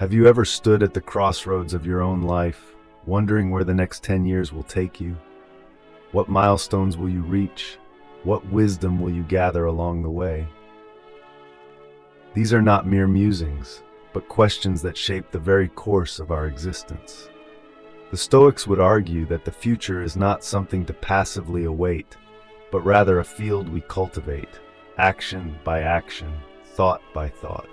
Have you ever stood at the crossroads of your own life, wondering where the next 10 years will take you? What milestones will you reach? What wisdom will you gather along the way? These are not mere musings, but questions that shape the very course of our existence. The Stoics would argue that the future is not something to passively await, but rather a field we cultivate, action by action, thought by thought.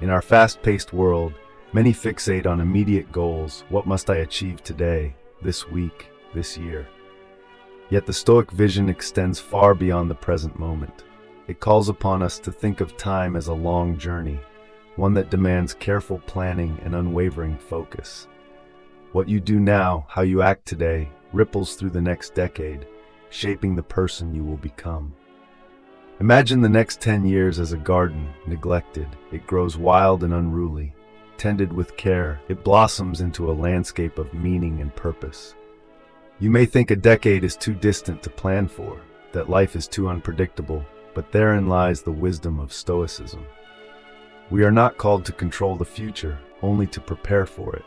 In our fast-paced world, many fixate on immediate goals. What must I achieve today, this week, this year? Yet the Stoic vision extends far beyond the present moment. It calls upon us to think of time as a long journey, one that demands careful planning and unwavering focus. What you do now, how you act today, ripples through the next decade, shaping the person you will become. Imagine the next 10 years as a garden, neglected. It grows wild and unruly. Tended with care, it blossoms into a landscape of meaning and purpose. You may think a decade is too distant to plan for, that life is too unpredictable, but therein lies the wisdom of Stoicism. We are not called to control the future, only to prepare for it.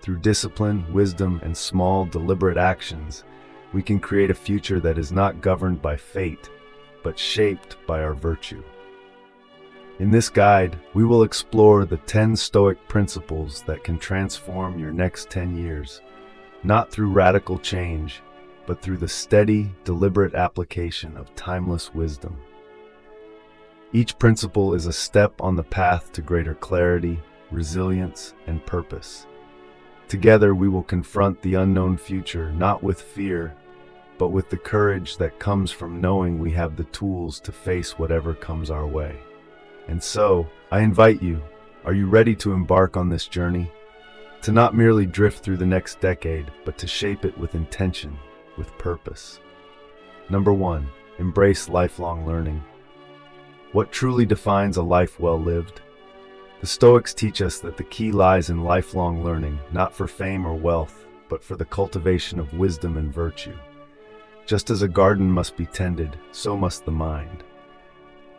Through discipline, wisdom, and small, deliberate actions, we can create a future that is not governed by fate, but shaped by our virtue. In this guide, we will explore the 10 Stoic principles that can transform your next 10 years, not through radical change, but through the steady, deliberate application of timeless wisdom. Each principle is a step on the path to greater clarity, resilience, and purpose. Together, we will confront the unknown future not with fear, but with the courage that comes from knowing we have the tools to face whatever comes our way. And so, I invite you, are you ready to embark on this journey? To not merely drift through the next decade, but to shape it with intention, with purpose. Number 1, embrace lifelong learning. What truly defines a life well lived? The Stoics teach us that the key lies in lifelong learning, not for fame or wealth, but for the cultivation of wisdom and virtue. Just as a garden must be tended, so must the mind.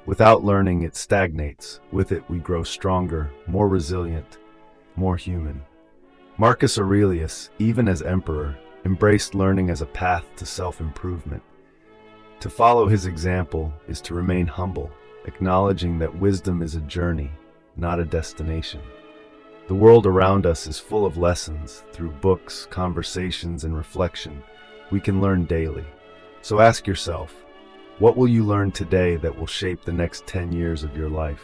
Without learning, it stagnates. With it, we grow stronger, more resilient, more human. Marcus Aurelius, even as emperor, embraced learning as a path to self-improvement. To follow his example is to remain humble, acknowledging that wisdom is a journey, not a destination. The world around us is full of lessons. Through books, conversations, and reflection, we can learn daily. So ask yourself, what will you learn today that will shape the next 10 years of your life?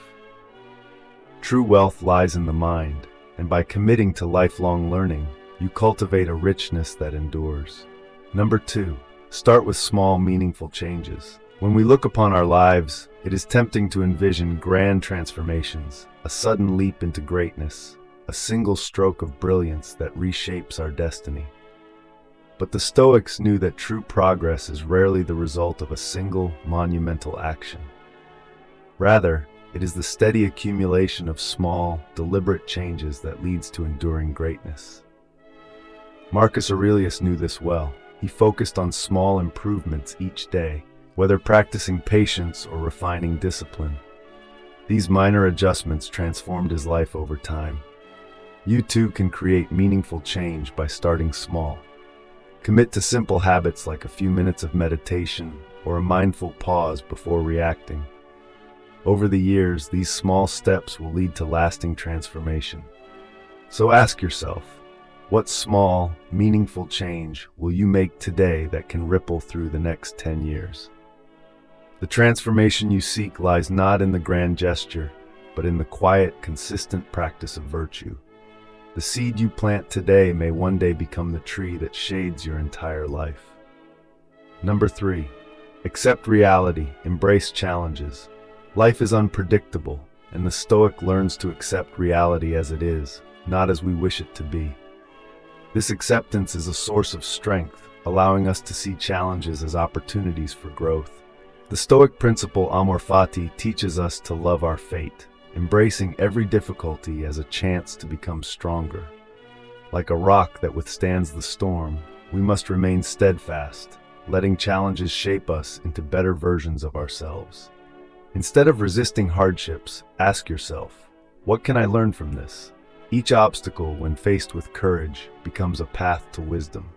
True wealth lies in the mind, and by committing to lifelong learning, you cultivate a richness that endures. Number 2, start with small, meaningful changes. When we look upon our lives, it is tempting to envision grand transformations, a sudden leap into greatness, a single stroke of brilliance that reshapes our destiny. But the Stoics knew that true progress is rarely the result of a single, monumental action. Rather, it is the steady accumulation of small, deliberate changes that leads to enduring greatness. Marcus Aurelius knew this well. He focused on small improvements each day, whether practicing patience or refining discipline. These minor adjustments transformed his life over time. You too can create meaningful change by starting small. Commit to simple habits like a few minutes of meditation or a mindful pause before reacting. Over the years, these small steps will lead to lasting transformation. So ask yourself, what small, meaningful change will you make today that can ripple through the next 10 years? The transformation you seek lies not in the grand gesture, but in the quiet, consistent practice of virtue. The seed you plant today may one day become the tree that shades your entire life. Number 3, accept reality, embrace challenges. Life is unpredictable, and the Stoic learns to accept reality as it is, not as we wish it to be. This acceptance is a source of strength, allowing us to see challenges as opportunities for growth. The Stoic principle Amor Fati teaches us to love our fate, embracing every difficulty as a chance to become stronger. Like a rock that withstands the storm, we must remain steadfast, letting challenges shape us into better versions of ourselves. Instead of resisting hardships, ask yourself, what can I learn from this? Each obstacle, when faced with courage, becomes a path to wisdom.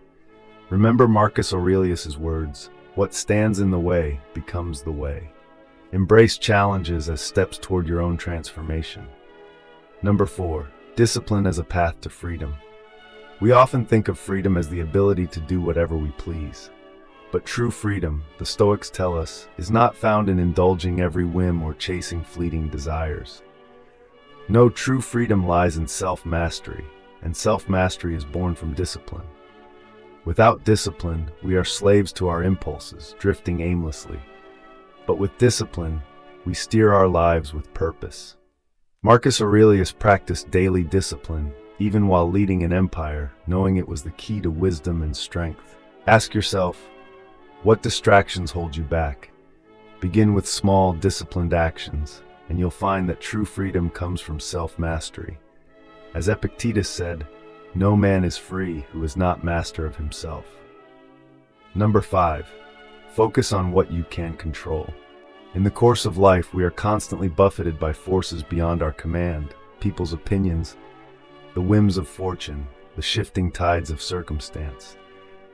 Remember Marcus Aurelius's words, "What stands in the way becomes the way." Embrace challenges as steps toward your own transformation. Number 4, discipline as a path to freedom. We often think of freedom as the ability to do whatever we please. But true freedom, the Stoics tell us, is not found in indulging every whim or chasing fleeting desires. No, true freedom lies in self-mastery, and self-mastery is born from discipline. Without discipline, we are slaves to our impulses, drifting aimlessly. But with discipline, we steer our lives with purpose. Marcus Aurelius practiced daily discipline, even while leading an empire, knowing it was the key to wisdom and strength. Ask yourself, what distractions hold you back? Begin with small, disciplined actions, and you'll find that true freedom comes from self-mastery. As Epictetus said, "No man is free who is not master of himself." Number 5, focus on what you can control. In the course of life, we are constantly buffeted by forces beyond our command, people's opinions, the whims of fortune, the shifting tides of circumstance.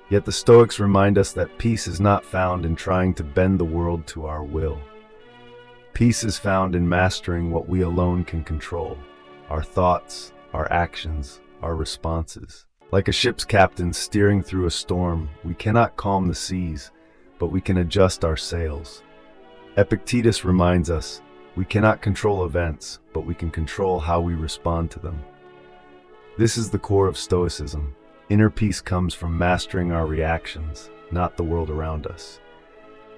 Yet the Stoics remind us that peace is not found in trying to bend the world to our will. Peace is found in mastering what we alone can control: our thoughts, our actions, our responses. Like a ship's captain steering through a storm, we cannot calm the seas, but we can adjust our sails. Epictetus reminds us, we cannot control events, but we can control how we respond to them. This is the core of Stoicism. Inner peace comes from mastering our reactions, not the world around us.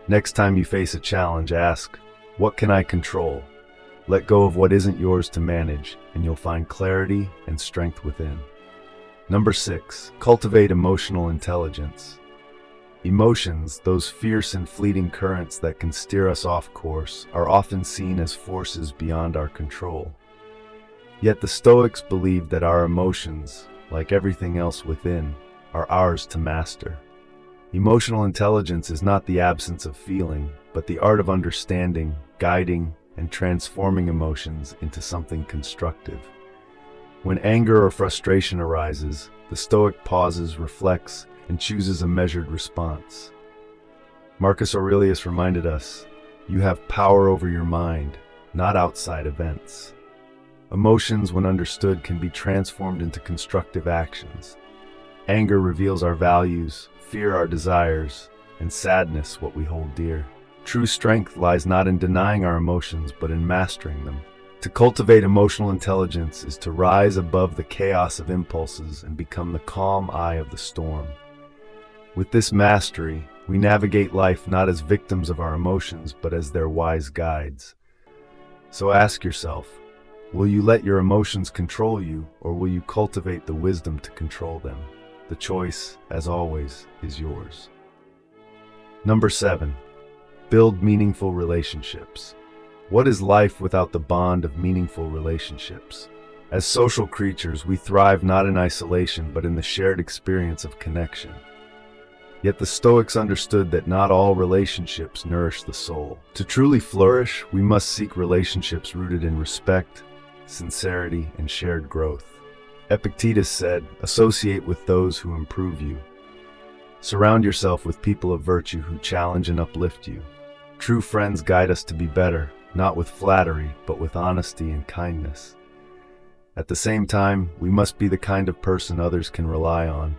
Next time you face a challenge, ask, what can I control? Let go of what isn't yours to manage, and you'll find clarity and strength within. Number 6, cultivate emotional intelligence. Emotions, those fierce and fleeting currents that can steer us off course, are often seen as forces beyond our control. Yet the Stoics believe that our emotions, like everything else within, are ours to master. Emotional intelligence is not the absence of feeling, but the art of understanding, guiding, and transforming emotions into something constructive. When anger or frustration arises, the Stoic pauses, reflects, and chooses a measured response. Marcus Aurelius reminded us, you have power over your mind, not outside events. Emotions, when understood, can be transformed into constructive actions. Anger reveals our values, fear our desires, and sadness what we hold dear. True strength lies not in denying our emotions, but in mastering them. To cultivate emotional intelligence is to rise above the chaos of impulses and become the calm eye of the storm. With this mastery, we navigate life not as victims of our emotions, but as their wise guides. So ask yourself, will you let your emotions control you, or will you cultivate the wisdom to control them? The choice, as always, is yours. Number 7, build meaningful relationships. What is life without the bond of meaningful relationships? As social creatures, we thrive not in isolation, but in the shared experience of connection. Yet the Stoics understood that not all relationships nourish the soul. To truly flourish, we must seek relationships rooted in respect, sincerity, and shared growth. Epictetus said, associate with those who improve you. Surround yourself with people of virtue who challenge and uplift you. True friends guide us to be better, not with flattery, but with honesty and kindness. At the same time, we must be the kind of person others can rely on,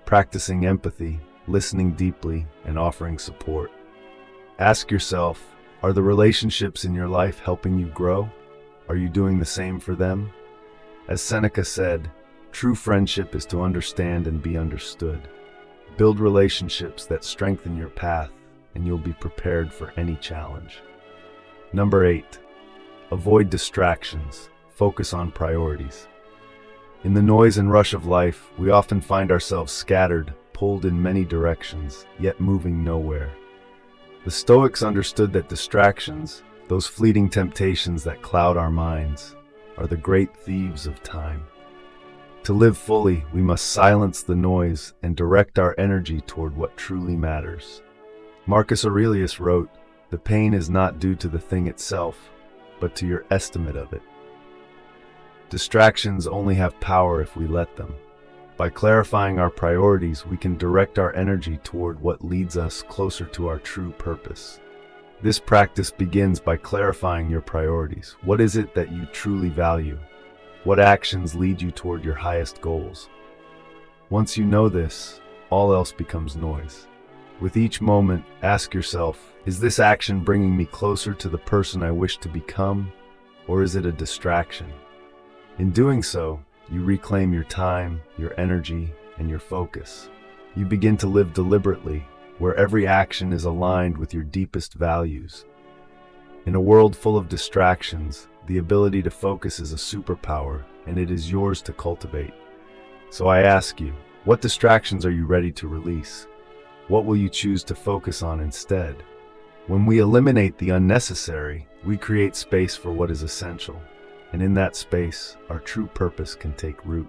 practicing empathy, listening deeply, and offering support. Ask yourself, are the relationships in your life helping you grow? Are you doing the same for them? As Seneca said, true friendship is to understand and be understood. Build relationships that strengthen your path, and you'll be prepared for any challenge. Number 8, avoid distractions. Focus on priorities. In the noise and rush of life, we often find ourselves scattered, pulled in many directions, yet moving nowhere. The Stoics understood that distractions, those fleeting temptations that cloud our minds, are the great thieves of time. To live fully, we must silence the noise and direct our energy toward what truly matters. Marcus Aurelius wrote, "The pain is not due to the thing itself, but to your estimate of it." Distractions only have power if we let them. By clarifying our priorities, we can direct our energy toward what leads us closer to our true purpose. This practice begins by clarifying your priorities. What is it that you truly value? What actions lead you toward your highest goals? Once you know this, all else becomes noise. With each moment, ask yourself, is this action bringing me closer to the person I wish to become, or is it a distraction? In doing so, you reclaim your time, your energy, and your focus. You begin to live deliberately, where every action is aligned with your deepest values. In a world full of distractions, the ability to focus is a superpower, and it is yours to cultivate. So I ask you, what distractions are you ready to release? What will you choose to focus on instead? When we eliminate the unnecessary, we create space for what is essential, and in that space, our true purpose can take root.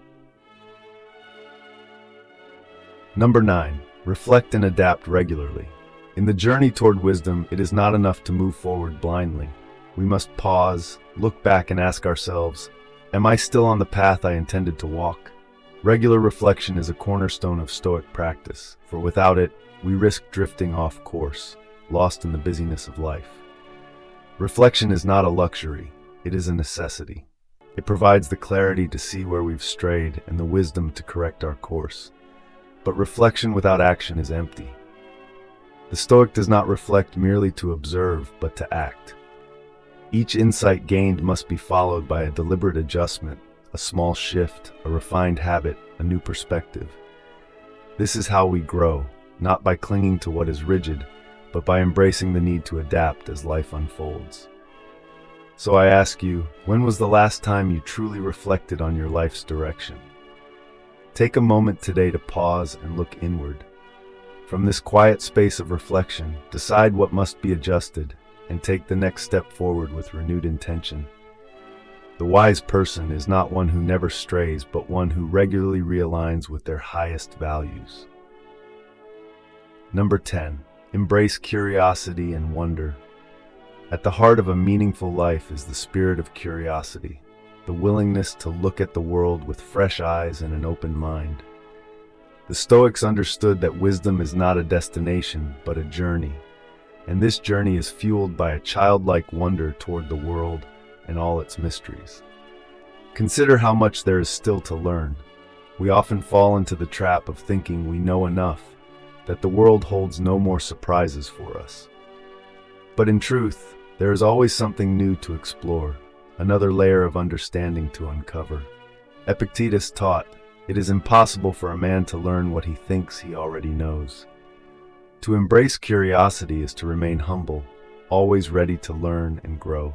Number 9. Reflect and adapt regularly. In the journey toward wisdom, it is not enough to move forward blindly. We must pause, look back, and ask ourselves, am I still on the path I intended to walk? Regular reflection is a cornerstone of Stoic practice, for without it, we risk drifting off course, lost in the busyness of life. Reflection is not a luxury, it is a necessity. It provides the clarity to see where we've strayed and the wisdom to correct our course. But reflection without action is empty. The Stoic does not reflect merely to observe, but to act. Each insight gained must be followed by a deliberate adjustment, a small shift, a refined habit, a new perspective. This is how we grow, not by clinging to what is rigid, but by embracing the need to adapt as life unfolds. So I ask you, when was the last time you truly reflected on your life's direction? Take a moment today to pause and look inward. From this quiet space of reflection, decide what must be adjusted and take the next step forward with renewed intention. The wise person is not one who never strays, but one who regularly realigns with their highest values. Number 10. Embrace curiosity and wonder. At the heart of a meaningful life is the spirit of curiosity, the willingness to look at the world with fresh eyes and an open mind. The Stoics understood that wisdom is not a destination, but a journey, and this journey is fueled by a childlike wonder toward the world and all its mysteries. Consider how much there is still to learn. We often fall into the trap of thinking we know enough, that the world holds no more surprises for us. But in truth, there is always something new to explore, another layer of understanding to uncover. Epictetus taught, it is impossible for a man to learn what he thinks he already knows. To embrace curiosity is to remain humble, always ready to learn and grow.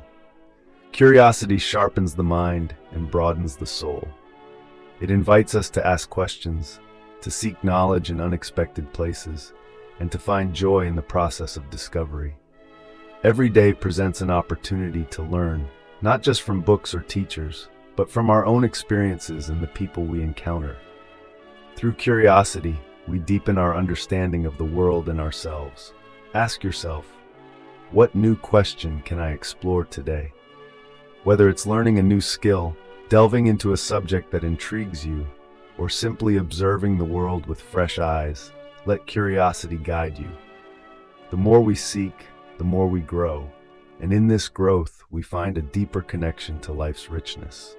Curiosity sharpens the mind and broadens the soul. It invites us to ask questions, to seek knowledge in unexpected places, and to find joy in the process of discovery. Every day presents an opportunity to learn, not just from books or teachers, but from our own experiences and the people we encounter. Through curiosity, we deepen our understanding of the world and ourselves. Ask yourself, what new question can I explore today? Whether it's learning a new skill, delving into a subject that intrigues you, or simply observing the world with fresh eyes, let curiosity guide you. The more we seek, the more we grow, and in this growth, we find a deeper connection to life's richness.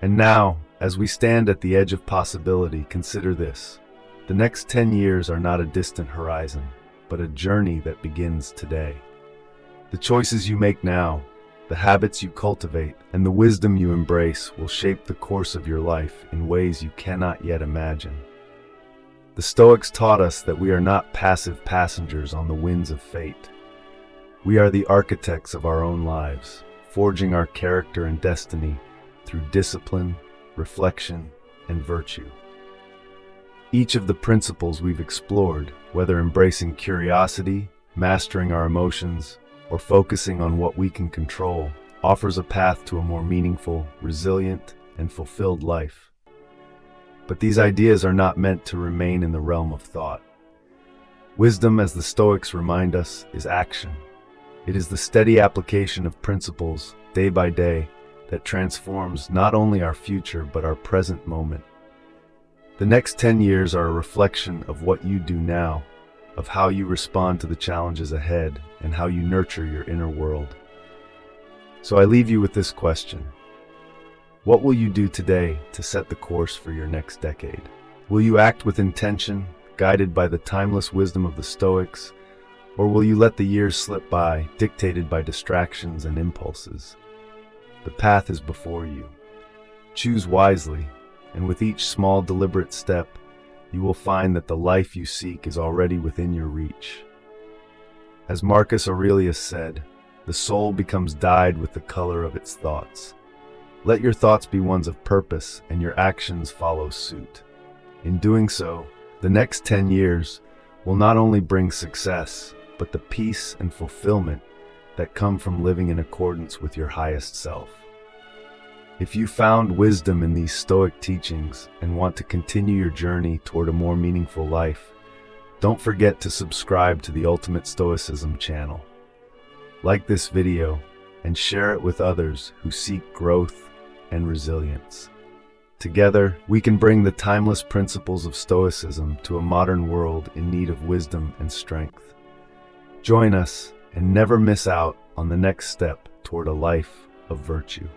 And now, as we stand at the edge of possibility, consider this. The next 10 years are not a distant horizon, but a journey that begins today. The choices you make now, the habits you cultivate, and the wisdom you embrace will shape the course of your life in ways you cannot yet imagine. The Stoics taught us that we are not passive passengers on the winds of fate. We are the architects of our own lives, forging our character and destiny through discipline, reflection, and virtue. Each of the principles we've explored, whether embracing curiosity, mastering our emotions, or focusing on what we can control, offers a path to a more meaningful, resilient, and fulfilled life. But these ideas are not meant to remain in the realm of thought. Wisdom, as the Stoics remind us, is action. It is the steady application of principles, day by day, that transforms not only our future but our present moment. The next 10 years are a reflection of what you do now, of how you respond to the challenges ahead, and how you nurture your inner world. So I leave you with this question. What will you do today to set the course for your next decade? Will you act with intention, guided by the timeless wisdom of the Stoics, or will you let the years slip by, dictated by distractions and impulses? The path is before you. Choose wisely, and with each small, deliberate step, you will find that the life you seek is already within your reach. As Marcus Aurelius said, the soul becomes dyed with the color of its thoughts. Let your thoughts be ones of purpose, and your actions follow suit. In doing so, the next 10 years will not only bring success, but the peace and fulfillment that come from living in accordance with your highest self. If you found wisdom in these Stoic teachings and want to continue your journey toward a more meaningful life, don't forget to subscribe to the Ultimate Stoicism channel. Like this video and share it with others who seek growth and resilience. Together, we can bring the timeless principles of Stoicism to a modern world in need of wisdom and strength. Join us and never miss out on the next step toward a life of virtue.